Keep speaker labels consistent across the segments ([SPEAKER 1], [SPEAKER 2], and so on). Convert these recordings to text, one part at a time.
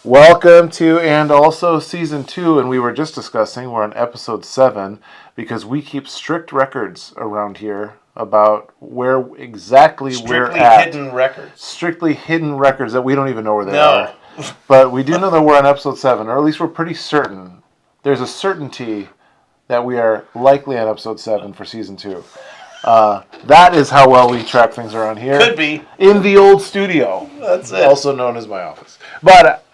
[SPEAKER 1] Welcome to aLso Season 2, and we were just discussing, we're on Episode 7, because we keep strict records around here about where exactly we're
[SPEAKER 2] Strictly
[SPEAKER 1] at.
[SPEAKER 2] hidden records.
[SPEAKER 1] Strictly hidden records that we don't even know where they are. But we do know that we're on Episode 7, or at least we're pretty certain. There's a certainty that we are likely on Episode 7 for Season 2. That is how well we track things around here.
[SPEAKER 2] Could be.
[SPEAKER 1] In the old studio.
[SPEAKER 2] That's it.
[SPEAKER 1] Also known as my office. But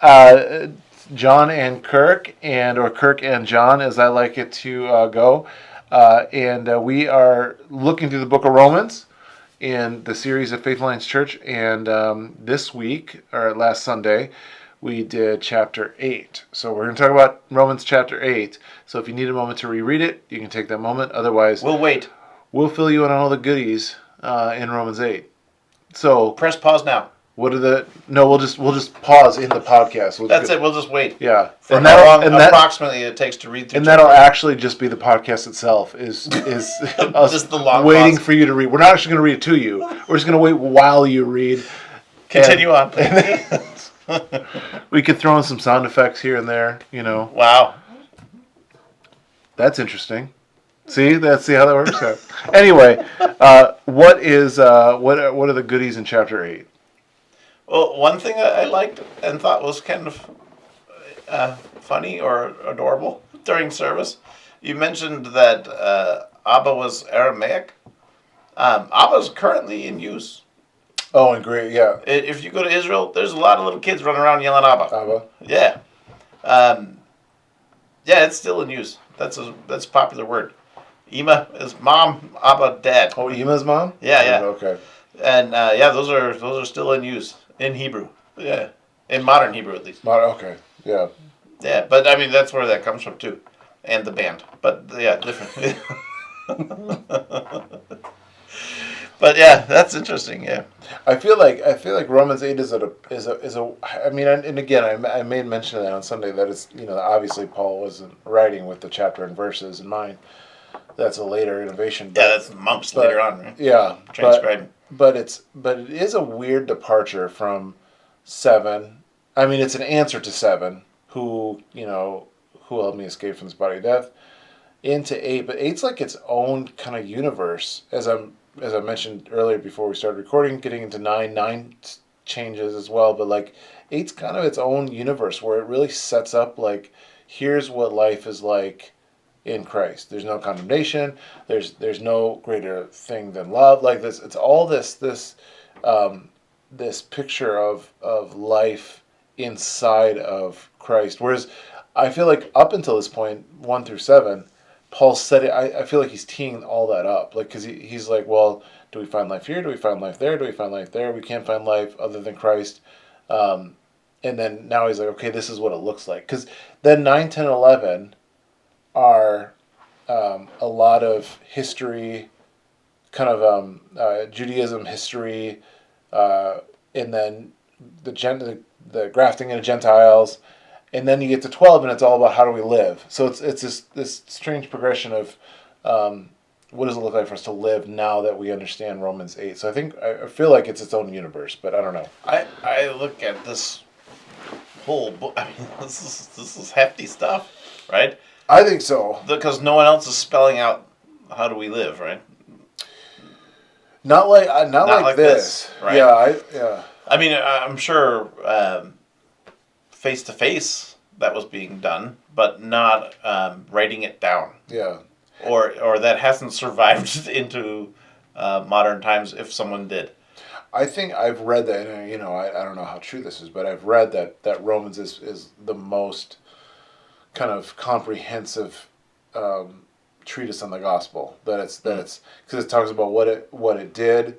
[SPEAKER 1] John and Kirk, or Kirk and John, as I like it to go. And we are looking through the book of Romans in the series of Faith Alliance Church. And this week, or last Sunday, we did chapter 8. So we're going to talk about Romans chapter 8. So if you need a moment to reread it, you can take that moment. Otherwise,
[SPEAKER 2] We'll wait.
[SPEAKER 1] We'll fill you in on all the goodies in Romans 8. So
[SPEAKER 2] Press pause now.
[SPEAKER 1] what are the? No, we'll just pause in the podcast.
[SPEAKER 2] That's it. We'll just wait.
[SPEAKER 1] Yeah,
[SPEAKER 2] For how long approximately it takes to read through.
[SPEAKER 1] And that'll actually just be the podcast itself. Is us
[SPEAKER 2] just the long
[SPEAKER 1] waiting
[SPEAKER 2] pause.
[SPEAKER 1] for you to read. We're not actually going to read it to you. We're just going to wait while you read.
[SPEAKER 2] Continue on, please.
[SPEAKER 1] We could throw in some sound effects here and there. You know.
[SPEAKER 2] Wow.
[SPEAKER 1] That's interesting. See how that works out. Anyway, what are the goodies in chapter 8?
[SPEAKER 2] Well, one thing I liked and thought was kind of funny or adorable during service, you mentioned that Abba was Aramaic. Abba is currently in use.
[SPEAKER 1] Oh, and great, yeah.
[SPEAKER 2] If you go to Israel, there's a lot of little kids running around yelling Abba.
[SPEAKER 1] Abba.
[SPEAKER 2] Yeah. Yeah, it's still in use. That's a popular word. Ima is mom, Abba dad.
[SPEAKER 1] Oh, Ima's mom?
[SPEAKER 2] Yeah.
[SPEAKER 1] Okay.
[SPEAKER 2] And those are still in use in Hebrew. Yeah, in modern Hebrew at least.
[SPEAKER 1] Okay. Yeah.
[SPEAKER 2] Yeah, but I mean that's where that comes from too, and the band. But yeah, different. But yeah, that's interesting. Yeah.
[SPEAKER 1] I feel like Romans 8 is a. I mean, and again, I made mention of that on Sunday that it's obviously Paul wasn't writing with the chapter and verses in mind. That's a later innovation.
[SPEAKER 2] But, that's the monks later on, right?
[SPEAKER 1] Yeah,
[SPEAKER 2] transcribing.
[SPEAKER 1] But it is a weird departure from 7. I mean, it's an answer to 7. Who helped me escape from this body of death, into 8. But 8's like its own kind of universe. As I mentioned earlier before we started recording, getting into 9 changes as well. But like 8's kind of its own universe where it really sets up like here's what life is like in Christ. There's no condemnation. There's no greater thing than love. Like this, it's all this picture of life inside of Christ. Whereas I feel like up until this point, 1 through 7, Paul said it. I feel like he's teeing all that up, like because he's like, well, do we find life here? Do we find life there? Do we find life there? We can't find life other than Christ. And then now he's like, okay, this is what it looks like. Because then 9, 10, 11 are a lot of history, kind of Judaism history, and then the grafting into Gentiles, and then you get to 12, and it's all about how do we live. So it's this strange progression of what does it look like for us to live now that we understand Romans 8. So I feel like it's its own universe, but I don't know.
[SPEAKER 2] I look at this whole book. I mean, this is hefty stuff, right?
[SPEAKER 1] I think so.
[SPEAKER 2] Because no one else is spelling out how do we live, right?
[SPEAKER 1] Not like this.
[SPEAKER 2] Right?
[SPEAKER 1] Yeah.
[SPEAKER 2] I mean, I'm sure face to face that was being done, but not writing it down.
[SPEAKER 1] Yeah.
[SPEAKER 2] Or that hasn't survived into modern times. If someone did.
[SPEAKER 1] I think I've read that. And, I don't know how true this is, but I've read that Romans is the most kind of comprehensive treatise on the gospel. That it's because it talks about what it did,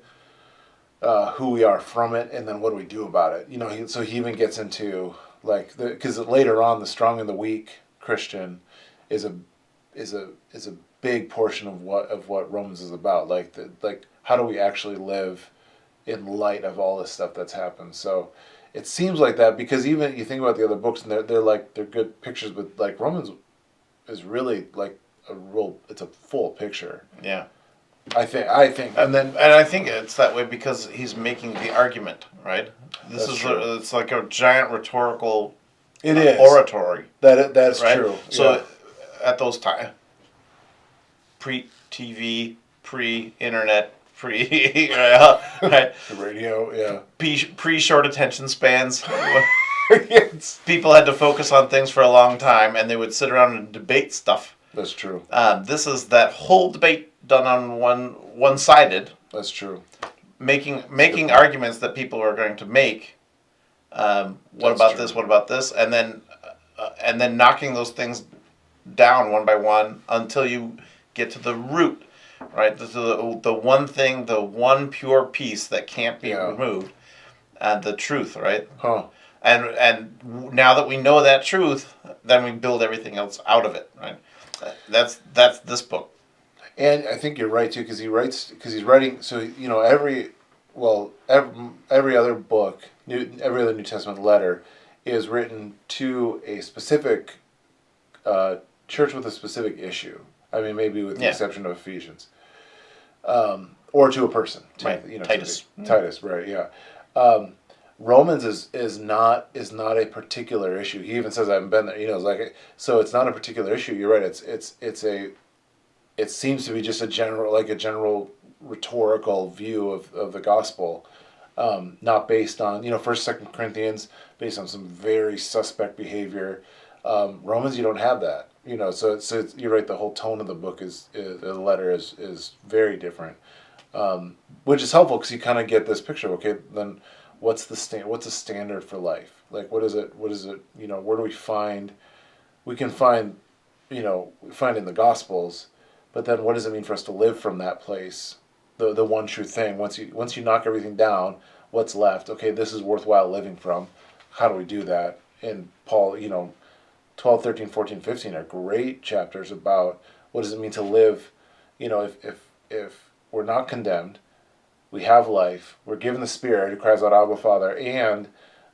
[SPEAKER 1] who we are from it, and then what do we do about it. So he even gets into like because later on the strong and the weak Christian is a big portion of what Romans is about. Like how do we actually live in light of all this stuff that's happened. So it seems like that because even you think about the other books and they're good pictures, but like Romans is really like it's a full picture.
[SPEAKER 2] Yeah.
[SPEAKER 1] I think, and
[SPEAKER 2] I think it's that way because he's making the argument, right? It's like a giant rhetorical
[SPEAKER 1] It is
[SPEAKER 2] oratory.
[SPEAKER 1] that's
[SPEAKER 2] right?
[SPEAKER 1] true.
[SPEAKER 2] So at those times, pre-TV, pre-internet, right?
[SPEAKER 1] The radio, yeah.
[SPEAKER 2] Pre-short attention spans.
[SPEAKER 1] Yes.
[SPEAKER 2] People had to focus on things for a long time, and they would sit around and debate stuff.
[SPEAKER 1] That's true.
[SPEAKER 2] This is that whole debate done on one-sided.
[SPEAKER 1] That's true.
[SPEAKER 2] Making arguments that people are going to make. What about this? What about this? And then knocking those things down one by one until you get to the root, right? The one thing, the one pure piece that can't be removed, and the truth, right?
[SPEAKER 1] Huh.
[SPEAKER 2] And now that we know that truth, then we build everything else out of it, right? That's this book.
[SPEAKER 1] And I think you're right too, because he's writing. So every other book, every other New Testament letter, is written to a specific church with a specific issue. I mean, maybe with the exception of Ephesians, or to a person,
[SPEAKER 2] right? Titus.
[SPEAKER 1] Titus, right? Yeah. Romans is not a particular issue. He even says I haven't been there. So it's not a particular issue. You're right. It seems to be just a general rhetorical view of the gospel, not based on 1st, 2nd Corinthians, based on some very suspect behavior. Romans, you don't have that. So you're right. The whole tone of the book the letter is very different, which is helpful because you kind of get this picture. Okay, then what's the standard for life? Like what is it? Where do we find? We can find in the Gospels. But then, what does it mean for us to live from that place? The one true thing. Once you knock everything down, what's left? Okay, this is worthwhile living from. How do we do that? And Paul, 12, 13, 14, 15 are great chapters about what does it mean to live. If we're not condemned, we have life. We're given the Spirit who cries out, Abba, Father, and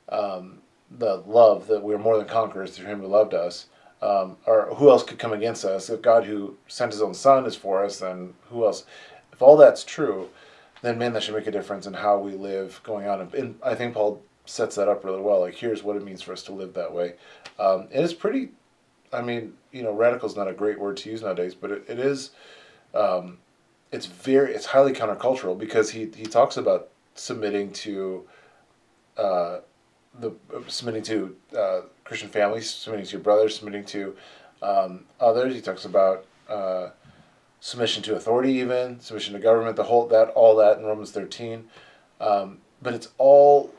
[SPEAKER 1] the love that we're more than conquerors through Him who loved us. Or who else could come against us? If God who sent His own Son is for us, then who else? If all that's true, then man, that should make a difference in how we live going on. And I think Paul sets that up really well. Like, here's what it means for us to live that way. And it's pretty, radical is not a great word to use nowadays, but it is, it's highly countercultural because he talks about submitting to Christian families, submitting to your brothers, submitting to others. He talks about submission to authority, even submission to government. All that in Romans 13. But it's all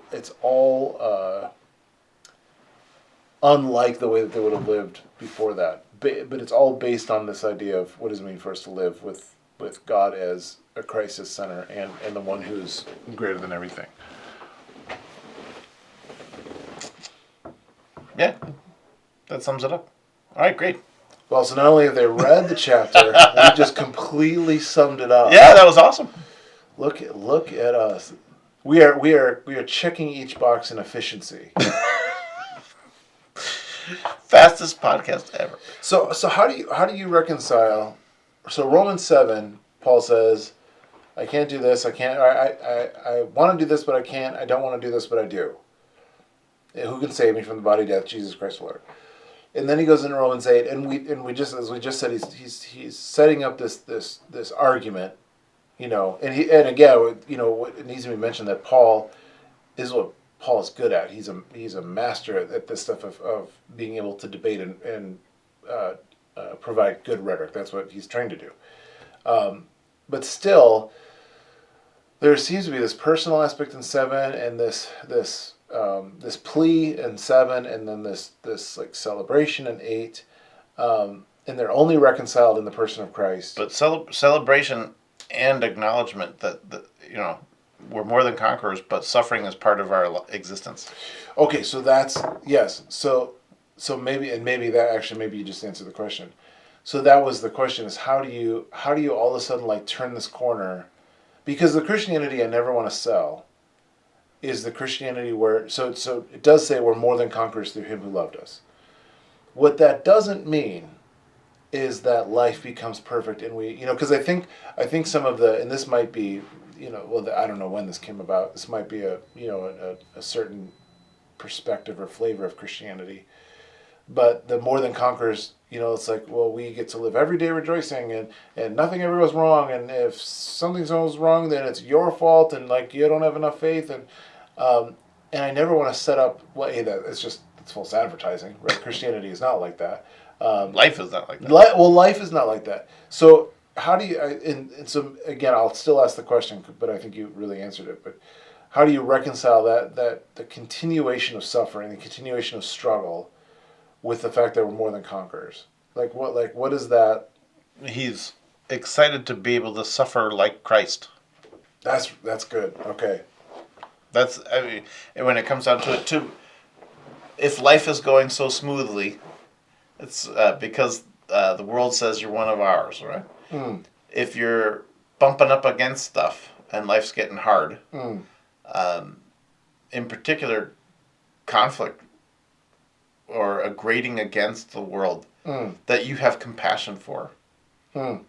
[SPEAKER 1] unlike the way that they would have lived before that. But it's all based on this idea of what does it mean for us to live with God as a Christ as center and the one who's greater than everything.
[SPEAKER 2] Yeah, that sums it up. All right, great.
[SPEAKER 1] Well, so not only have they read the chapter, we just completely summed it up.
[SPEAKER 2] Yeah, that was awesome.
[SPEAKER 1] Look at us. We are checking each box in efficiency.
[SPEAKER 2] Fastest podcast ever.
[SPEAKER 1] So how do you reconcile? So Romans 7, Paul says, I can't do this. I can't. I want to do this, but I can't. I don't want to do this, but I do. Who can save me from the body of death? Jesus Christ the Lord. And then he goes into Romans 8, and we just, as we just said, he's setting up this argument, and again, what it needs to be mentioned that Paul is what Paul is good at. He's a master at this stuff of being able to debate and provide good rhetoric. That's what he's trained to do. But still, there seems to be this personal aspect in 7 and this plea in 7, and then this like celebration in 8, and they're only reconciled in the person of Christ.
[SPEAKER 2] But celebration and acknowledgement that we're more than conquerors, but suffering is part of our existence.
[SPEAKER 1] Okay, so that's yes. So maybe you just answered the question. So that was the question: is how do you all of a sudden like turn this corner? Because the Christianity I never want to sell is the Christianity where so it does say we're more than conquerors through Him who loved us. What that doesn't mean is that life becomes perfect and we because I think some of the, and this might be I don't know when this came about. This might be a certain perspective or flavor of Christianity. But the more than conquers, it's like, well, we get to live every day rejoicing, and nothing ever goes wrong, and if something goes wrong, then it's your fault, and like you don't have enough faith, um, and I never want to set up, well, hey, that it's false advertising, right? Christianity is not like that.
[SPEAKER 2] Life is not like that.
[SPEAKER 1] Life is not like that. So how do you? And so again, I'll still ask the question, but I think you really answered it. But how do you reconcile that the continuation of suffering, the continuation of struggle, with the fact that we're more than conquerors? What is that?
[SPEAKER 2] He's excited to be able to suffer like Christ.
[SPEAKER 1] That's good. Okay.
[SPEAKER 2] I mean, and when it comes down to it, too, if life is going so smoothly, it's because the world says you're one of ours, right?
[SPEAKER 1] Mm.
[SPEAKER 2] If you're bumping up against stuff and life's getting hard,
[SPEAKER 1] Mm.
[SPEAKER 2] in particular, conflict or a grating against the world
[SPEAKER 1] Mm.
[SPEAKER 2] that you have compassion for,
[SPEAKER 1] Mm.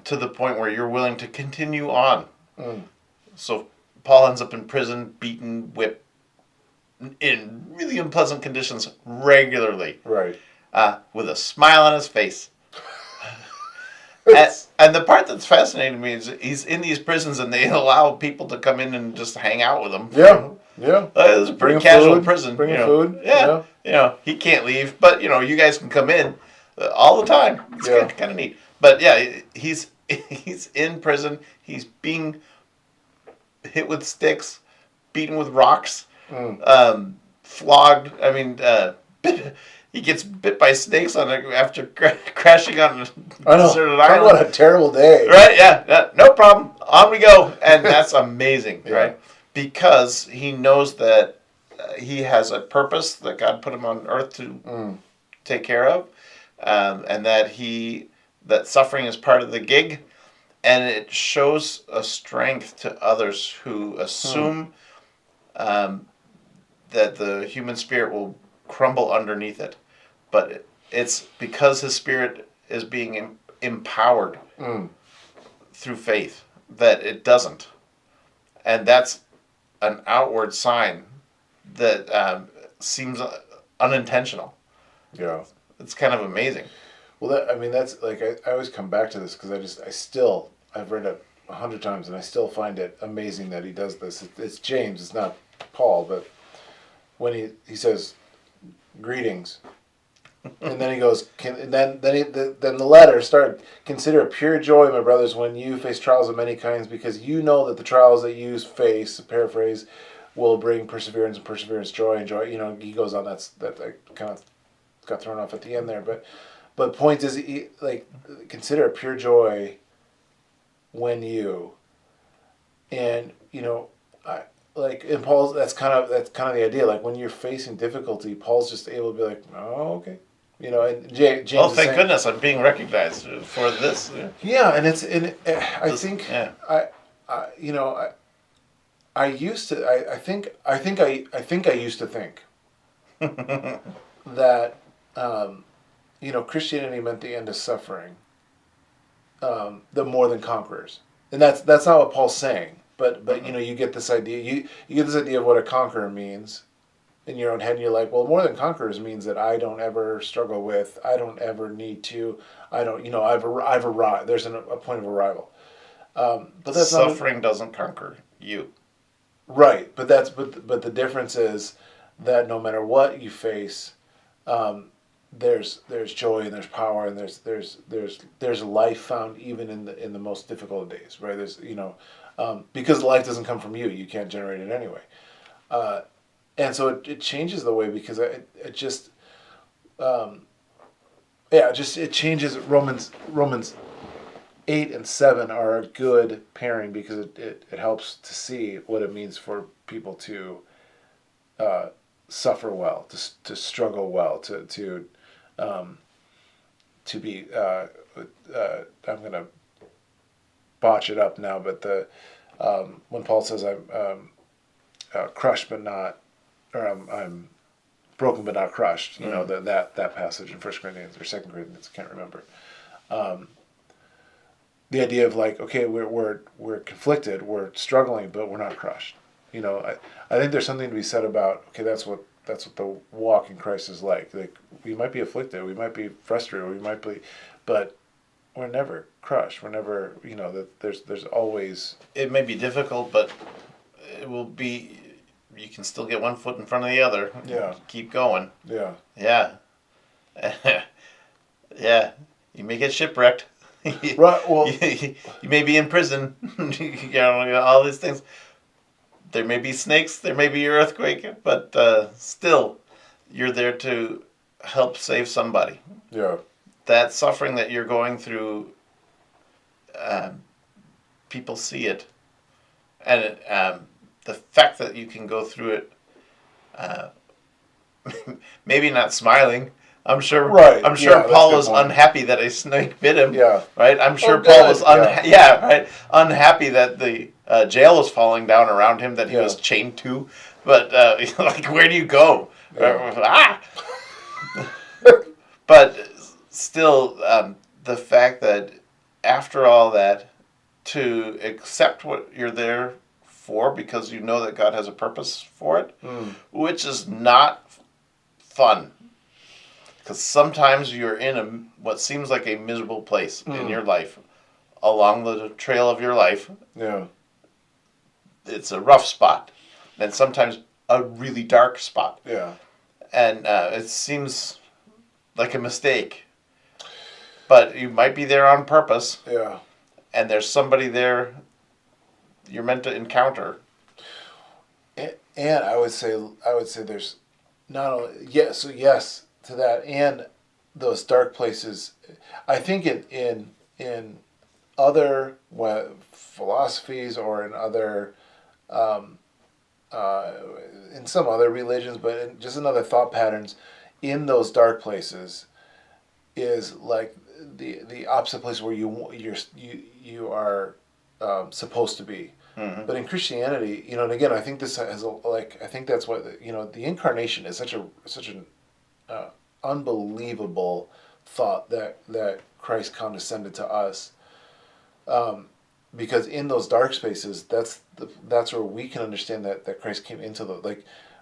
[SPEAKER 2] to the point where you're willing to continue on.
[SPEAKER 1] Mm.
[SPEAKER 2] So Paul ends up in prison, beaten, whipped, in really unpleasant conditions regularly,
[SPEAKER 1] Right.
[SPEAKER 2] with a smile on his face. And the part that's fascinating to me is he's in these prisons and they allow people to come in and just hang out with him.
[SPEAKER 1] Yeah. Yeah.
[SPEAKER 2] It's a pretty
[SPEAKER 1] Bring
[SPEAKER 2] casual
[SPEAKER 1] food,
[SPEAKER 2] prison.
[SPEAKER 1] bring food.
[SPEAKER 2] Yeah. He can't leave, but you guys can come in all the time. It's kind of neat. But yeah, he's in prison. He's being hit with sticks, beaten with rocks, flogged. I mean, he gets bit by snakes after crashing on a deserted island.
[SPEAKER 1] Talk about a terrible day.
[SPEAKER 2] Right? Yeah. No problem. On we go. And that's amazing, right? Because he knows that he has a purpose that God put him on earth to take care of, and that suffering is part of the gig, and it shows a strength to others who assume that the human spirit will crumble underneath it, but it's because his spirit is being empowered through faith that it doesn't, and that's an outward sign that seems unintentional.
[SPEAKER 1] Yeah.
[SPEAKER 2] It's kind of amazing.
[SPEAKER 1] Well, that's like I always come back to this because I've read it 100 times and I still find it amazing that he does this. It's James, it's not Paul, but when he says greetings, and then he goes, then the letter started. Consider it pure joy, my brothers, when you face trials of many kinds, because you know that the trials that you face, paraphrase, will bring perseverance, and perseverance joy, and joy. He goes on. That I kind of got thrown off at the end there, but point is, consider it pure joy when you, and in Paul's, that's kind of the idea. Like when you're facing difficulty, Paul's just able to be like, oh, okay. And James.
[SPEAKER 2] Oh, thank goodness I'm being recognized for this.
[SPEAKER 1] Yeah, and I think
[SPEAKER 2] yeah.
[SPEAKER 1] I used to I used to think that Christianity meant the end of suffering, the more than conquerors, and that's not what Paul's saying. But you get this idea. You get this idea of what a conqueror means in your own head, and you're like, well, more than conquerors means that I don't ever struggle with, I don't ever need to, I don't, I've arrived. There's a point of arrival. But that's
[SPEAKER 2] suffering doesn't conquer you.
[SPEAKER 1] Right, but the difference is that no matter what you face, there's joy and there's power and there's life found even in the most difficult of days. Right, because life doesn't come from you. You can't generate it anyway. And so it changes the way, because it changes. Romans 8 and 7 are a good pairing, because it helps to see what it means for people to suffer well, to struggle well, to be. I'm gonna botch it up now, but when Paul says I'm crushed but not, or I'm broken but not crushed, that passage in 1 Corinthians or 2 Corinthians, I can't remember. The idea of like, okay, we're conflicted, we're struggling, but we're not crushed. I think there's something to be said about, okay, that's what the walk in Christ is like. Like, we might be afflicted, we might be frustrated, we might be, but we're never crushed. We're never, that there's always.
[SPEAKER 2] It may be difficult, but it will be. You can still get one foot in front of the other.
[SPEAKER 1] Yeah.
[SPEAKER 2] Keep going.
[SPEAKER 1] Yeah.
[SPEAKER 2] Yeah. Yeah. You may get shipwrecked.
[SPEAKER 1] Right. Well,
[SPEAKER 2] you may be in prison. All these things. There may be snakes. There may be an earthquake, but still, you're there to help save somebody.
[SPEAKER 1] Yeah.
[SPEAKER 2] That suffering that you're going through, people see it, and the fact that you can go through it, maybe not smiling. I'm sure.
[SPEAKER 1] Right.
[SPEAKER 2] I'm sure
[SPEAKER 1] Yeah,
[SPEAKER 2] Paul
[SPEAKER 1] that's a
[SPEAKER 2] was
[SPEAKER 1] good point.
[SPEAKER 2] unhappy that a snake bit him.
[SPEAKER 1] Yeah.
[SPEAKER 2] Right. I'm sure
[SPEAKER 1] Oh,
[SPEAKER 2] Paul
[SPEAKER 1] good.
[SPEAKER 2] was right, unhappy that the jail was falling down around him that he
[SPEAKER 1] Yeah.
[SPEAKER 2] was chained to. But like, where do you go?
[SPEAKER 1] Yeah.
[SPEAKER 2] But still, the fact that after all that, to accept what you're there for because you know that God has a purpose for it, which is not fun. Because sometimes you're in what seems like a miserable place in your life, along the trail of your life.
[SPEAKER 1] Yeah.
[SPEAKER 2] It's a rough spot, and sometimes a really dark spot.
[SPEAKER 1] Yeah.
[SPEAKER 2] And it seems like a mistake, but you might be there on purpose.
[SPEAKER 1] Yeah.
[SPEAKER 2] And there's somebody there you're meant to encounter.
[SPEAKER 1] And I would say there's not only yes to that, and those dark places. I think in other philosophies or in other in some other religions, but just in other thought patterns, in those dark places is like the opposite place where you are supposed to be.
[SPEAKER 2] Mm-hmm.
[SPEAKER 1] But in Christianity, and again, I think this has I think that's what the incarnation is such an unbelievable thought that Christ condescended to us, because in those dark spaces, that's where we can understand that Christ came into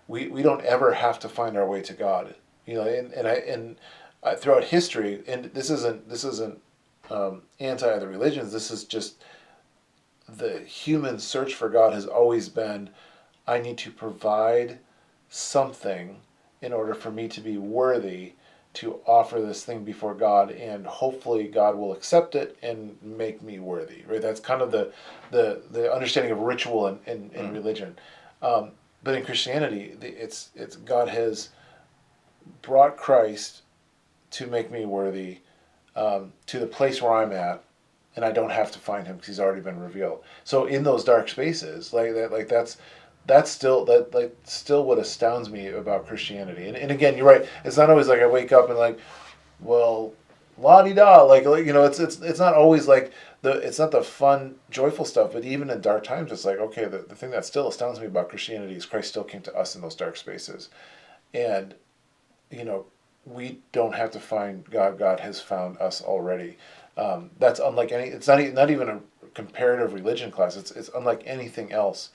[SPEAKER 1] we don't ever have to find our way to God, and throughout history, and this isn't anti other religions. This is just the human search for God has always been, I need to provide something in order for me to be worthy to offer this thing before God, and hopefully God will accept it and make me worthy. Right? That's kind of the understanding of ritual in religion. But in Christianity, it's God has brought Christ to make me worthy, to the place where I'm at, and I don't have to find him because he's already been revealed. So in those dark spaces, that's still what astounds me about Christianity. And again, you're right. It's not always like I wake up and well, la di da. It's not always it's not the fun, joyful stuff. But even in dark times, it's like, okay, the thing that still astounds me about Christianity is Christ still came to us in those dark spaces, and we don't have to find God. God has found us already. That's unlike any. It's not even a comparative religion class. It's unlike anything else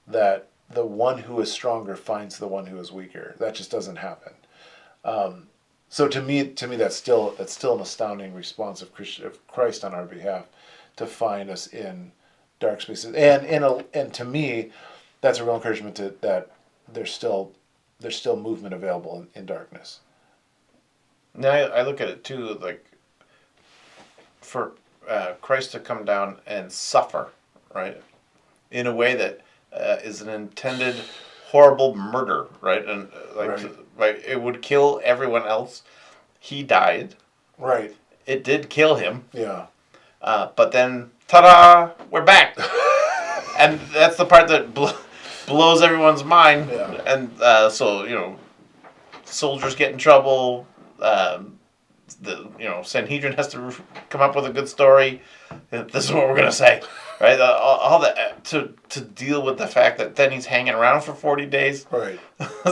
[SPEAKER 1] that the one who is stronger finds the one who is weaker. That just doesn't happen. So to me, that's still an astounding response of Christ on our behalf to find us in dark spaces. And to me, that's a real encouragement that there's still movement available in darkness.
[SPEAKER 2] Now I look at it too, like for Christ to come down and suffer, right, in a way that is an intended horrible murder, right, and right, it would kill everyone else. He died.
[SPEAKER 1] Right.
[SPEAKER 2] It did kill him.
[SPEAKER 1] Yeah.
[SPEAKER 2] But then, ta-da, we're back, and that's the part that blows everyone's mind.
[SPEAKER 1] Yeah.
[SPEAKER 2] And so soldiers get in trouble. Sanhedrin has to come up with a good story. This is what we're gonna say, right? All that to deal with the fact that then he's hanging around for 40 days.
[SPEAKER 1] Right.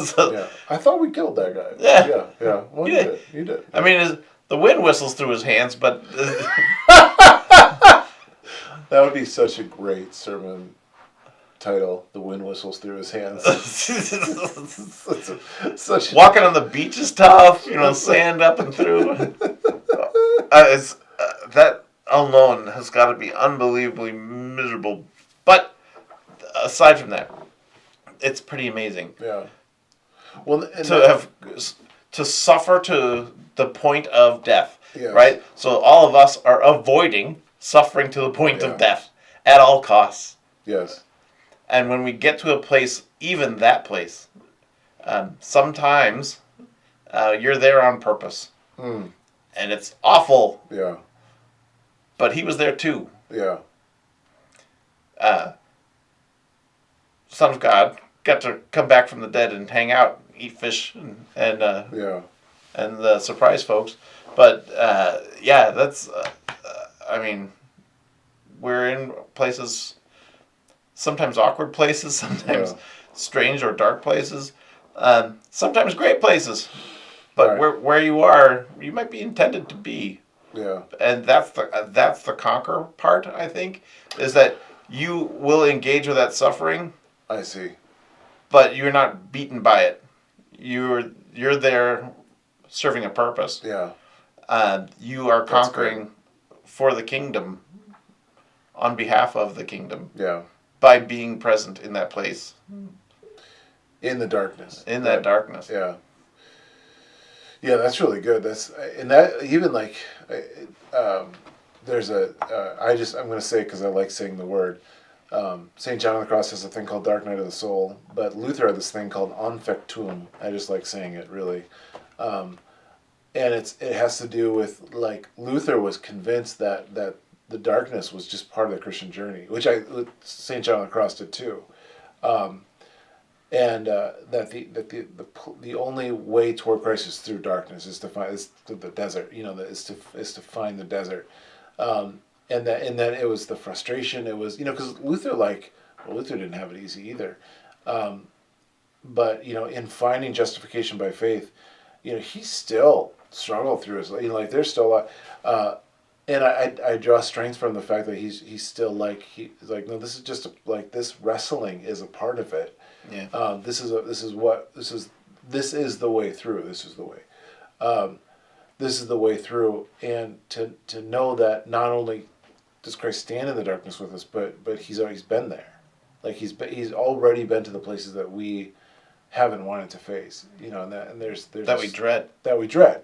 [SPEAKER 2] So,
[SPEAKER 1] yeah. I thought we killed that guy.
[SPEAKER 2] Yeah.
[SPEAKER 1] Yeah. Well, you did.
[SPEAKER 2] I mean, the wind whistles through his hands, but
[SPEAKER 1] that would be such a great sermon title, "The Wind Whistles Through His Hands." Such
[SPEAKER 2] Walking on the beach is tough, sand up and through. That alone has got to be unbelievably miserable. But aside from that, it's pretty amazing.
[SPEAKER 1] Yeah. Well,
[SPEAKER 2] To suffer to the point of death,
[SPEAKER 1] yes.
[SPEAKER 2] right? So all of us are avoiding suffering to the point of death at all costs.
[SPEAKER 1] Yes.
[SPEAKER 2] And when we get to a place, even that place, sometimes you're there on purpose.
[SPEAKER 1] Mm.
[SPEAKER 2] And it's awful.
[SPEAKER 1] Yeah.
[SPEAKER 2] But he was there too.
[SPEAKER 1] Yeah.
[SPEAKER 2] Son of God got to come back from the dead and hang out, eat fish, and surprise folks. But that's. We're in places, sometimes awkward places, sometimes strange or dark places, sometimes great places. But where you are, you might be intended to be.
[SPEAKER 1] Yeah.
[SPEAKER 2] And that's the conquer part, I think, is that you will engage with that suffering.
[SPEAKER 1] I see.
[SPEAKER 2] But you're not beaten by it. You're there serving a purpose.
[SPEAKER 1] Yeah.
[SPEAKER 2] You are conquering for the kingdom, on behalf of the kingdom.
[SPEAKER 1] Yeah.
[SPEAKER 2] By being present in that place.
[SPEAKER 1] In the darkness.
[SPEAKER 2] In that darkness.
[SPEAKER 1] Yeah. Yeah, that's really good. There's I'm going to say, because I like saying the word, St. John of the Cross has a thing called Dark Night of the Soul, but Luther had this thing called Anfechtung. I just like saying it, really. And it has to do with, like, Luther was convinced that the darkness was just part of the Christian journey, which St. John of the Cross did too. And that the only way toward Christ is through darkness, is the desert. Is to find the desert, and then it was the frustration. It was because Luther didn't have it easy either, but in finding justification by faith, he still struggled through his there's still a lot. And I draw strength from the fact that he's still no, this is just this wrestling is a part of it.
[SPEAKER 2] Yeah.
[SPEAKER 1] This is the way through. This is the way. This is the way through, and to know that not only does Christ stand in the darkness with us, but he's been there. Like he's already been to the places that we haven't wanted to face. And there's
[SPEAKER 2] that we dread.
[SPEAKER 1] That we dread.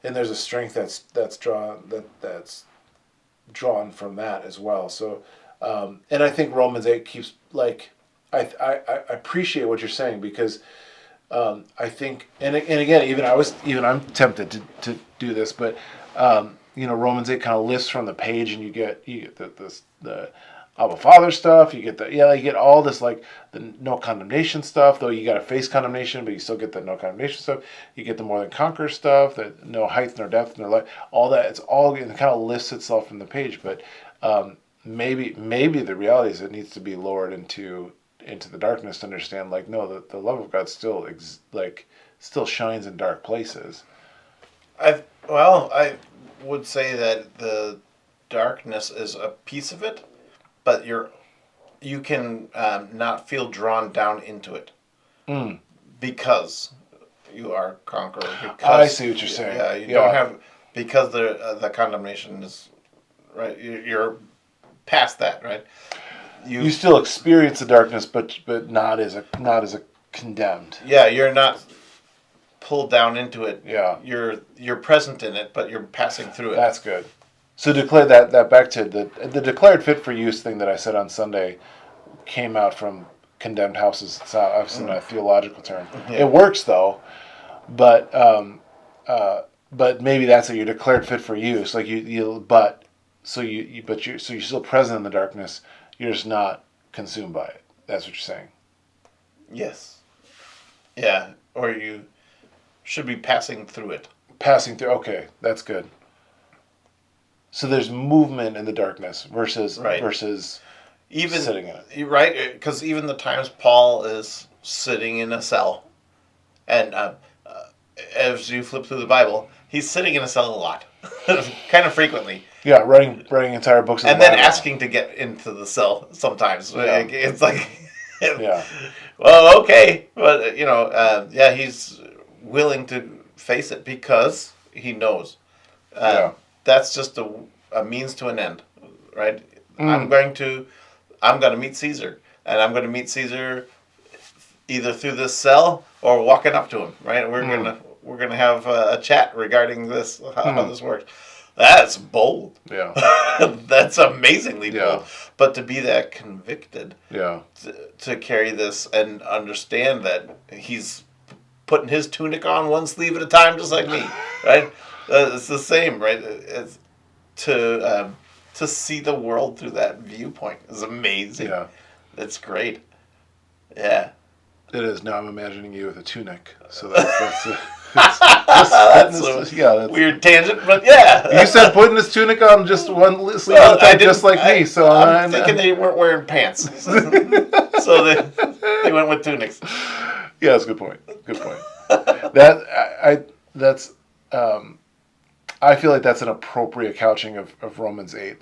[SPEAKER 1] And there's a strength that's drawn from that as well. So, and I think Romans 8 keeps I appreciate what you're saying, because I think and again I'm tempted to do this, but Romans 8 kind of lifts from the page, and you get the Abba Father stuff. You get all this the no condemnation stuff, though you got to face condemnation, but you still get the no condemnation stuff. You get the more than conquer stuff, that no height nor depth nor life, all that. It kind of lifts itself from the page, but maybe the reality is it needs to be lowered into the darkness to understand no, the love of God still still shines in dark places.
[SPEAKER 2] I would say that the darkness is a piece of it, but you can not feel drawn down into it because you are conqueror. Because
[SPEAKER 1] I see what you're saying.
[SPEAKER 2] Yeah, you don't have, because the condemnation is right. You're past that, right?
[SPEAKER 1] You still experience the darkness, but not as a condemned.
[SPEAKER 2] Yeah, you're not pulled down into it.
[SPEAKER 1] Yeah,
[SPEAKER 2] you're present in it, but you're passing through it.
[SPEAKER 1] That's good. So declare that back to the declared fit for use thing that I said on Sunday came out from condemned houses. It's obviously not a theological term. Yeah. It works though, but maybe that's it. You're declared fit for use. You're still present in the darkness. You're just not consumed by it. That's what you're saying.
[SPEAKER 2] Yes. Yeah, or you should be passing through it.
[SPEAKER 1] Passing through. Okay, that's good. So there's movement in the darkness versus even sitting in it.
[SPEAKER 2] Right, because even the times Paul is sitting in a cell, and as you flip through the Bible, he's sitting in a cell a lot, kind of frequently.
[SPEAKER 1] Yeah, writing entire books of
[SPEAKER 2] And
[SPEAKER 1] the
[SPEAKER 2] then
[SPEAKER 1] Bible.
[SPEAKER 2] asking to get into the cell sometimes.
[SPEAKER 1] Yeah.
[SPEAKER 2] It's like,
[SPEAKER 1] Yeah.
[SPEAKER 2] well, okay, but yeah, he's willing to face it because he knows
[SPEAKER 1] Yeah.
[SPEAKER 2] that's just a means to an end, right?
[SPEAKER 1] Mm.
[SPEAKER 2] I'm going to meet Caesar, and I'm going to meet Caesar either through this cell or walking up to him, right? We're gonna have a chat regarding this, how this works. That's bold.
[SPEAKER 1] Yeah.
[SPEAKER 2] That's amazingly
[SPEAKER 1] Yeah.
[SPEAKER 2] bold. But to be that convicted,
[SPEAKER 1] Yeah.
[SPEAKER 2] to carry this and understand that he's putting his tunic on one sleeve at a time, just like me, right? It's the same, right? It's to see the world through that viewpoint is amazing.
[SPEAKER 1] Yeah.
[SPEAKER 2] That's great. Yeah.
[SPEAKER 1] It is. Now I'm imagining you with a tunic. So
[SPEAKER 2] That's a weird tangent, but yeah.
[SPEAKER 1] You said putting his tunic on just one sleeve
[SPEAKER 2] Well,
[SPEAKER 1] at a time, just like me. So
[SPEAKER 2] I'm thinking they weren't wearing pants, so they went with tunics.
[SPEAKER 1] Yeah, that's a good point. Good point. I feel like that's an appropriate couching of Romans 8.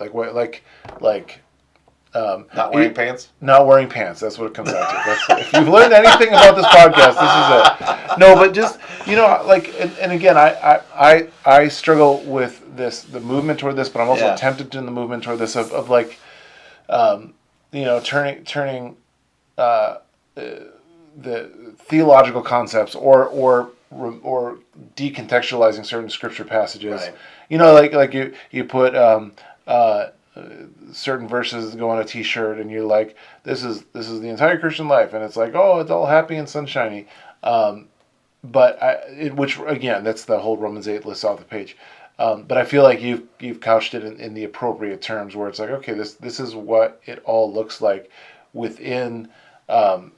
[SPEAKER 2] Not wearing pants.
[SPEAKER 1] Not wearing pants. That's what it comes down to. If you've learned anything about this podcast, this is it. No, but just and again, I struggle with this, the movement toward this, but I'm also tempted in the movement toward this of turning the theological concepts or decontextualizing certain scripture passages.
[SPEAKER 2] Right.
[SPEAKER 1] Like you put certain verses go on a T-shirt, and you're like, this is the entire Christian life, and it's like, oh, it's all happy and sunshiny. Which again, that's the whole Romans 8 list off the page. But I feel like you've couched it in the appropriate terms, where it's like, okay, this is what it all looks like within the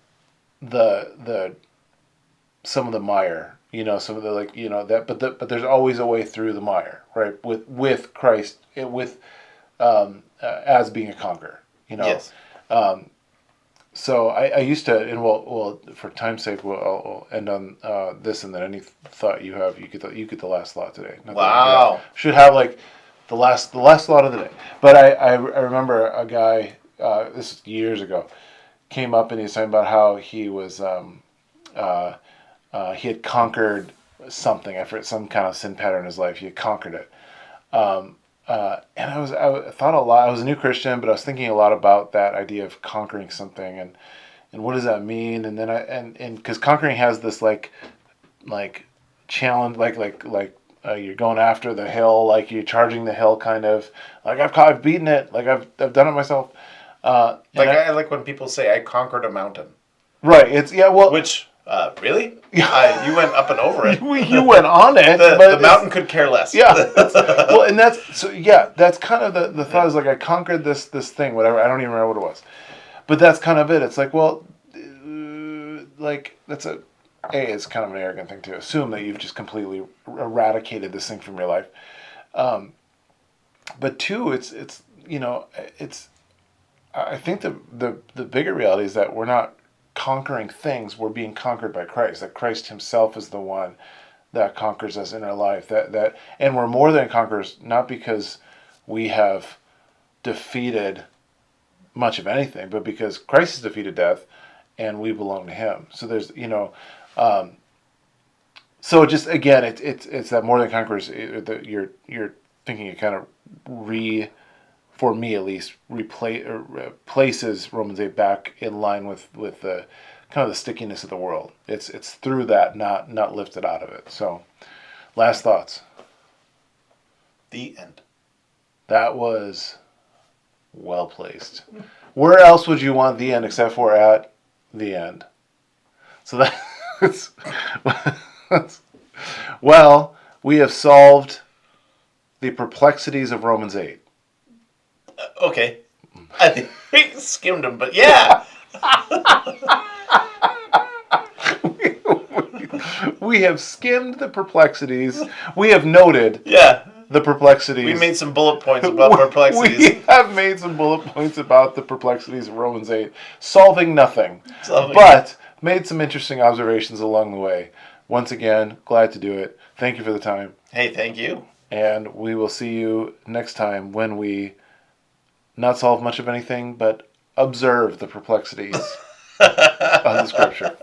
[SPEAKER 1] some of the mire, some of the but there's always a way through the mire, right? With Christ, as being a conqueror,
[SPEAKER 2] Yes.
[SPEAKER 1] So I used to, and well, for time's sake, I'll end on this, and then any thought you have, you get the last thought today.
[SPEAKER 2] Wow.
[SPEAKER 1] Should have like the last thought of the day. But I remember a guy, this is years ago, came up and he was talking about how he was he had conquered something. I forget, some kind of sin pattern in his life. He had conquered it. And I thought a lot. I was a new Christian, but I was thinking a lot about that idea of conquering something and what does that mean? And then and because conquering has this like challenge, you're going after the hill, like you're charging the hill, kind of like I've beaten it, like I've done it myself.
[SPEAKER 2] I like when people say I conquered a mountain.
[SPEAKER 1] Right.
[SPEAKER 2] Which really? You went up and over it.
[SPEAKER 1] You went on it.
[SPEAKER 2] The mountain could care less.
[SPEAKER 1] Yeah. And that's kind of the thought is like I conquered this thing, whatever. I don't even remember what it was, but that's kind of it. It's like, well, that's it's kind of an arrogant thing to assume that you've just completely eradicated this thing from your life. But two, it's I think the bigger reality is that we're not conquering things, we're being conquered by Christ. That Christ himself is the one that conquers us in our life. And we're more than conquerors, not because we have defeated much of anything, but because Christ has defeated death and we belong to him. So there's, so just again, it's that more than conquerors. You're thinking it kind of for me at least, places Romans 8 back in line with the kind of the stickiness of the world. It's through that, not lifted out of it. So, last thoughts.
[SPEAKER 2] The end. That
[SPEAKER 1] was well placed. Where else would you want the end except for at the end? So that's well, we have solved the perplexities of Romans 8.
[SPEAKER 2] Okay. I think we skimmed them, but yeah.
[SPEAKER 1] We have skimmed the perplexities. We have noted the perplexities.
[SPEAKER 2] We made some bullet points about perplexities.
[SPEAKER 1] We have made some bullet points about the perplexities of Romans 8. Solving nothing. But made some interesting observations along the way. Once again, glad to do it. Thank you for the time.
[SPEAKER 2] Hey, thank you.
[SPEAKER 1] And we will see you next time when we not solve much of anything, but observe the perplexities of the scripture.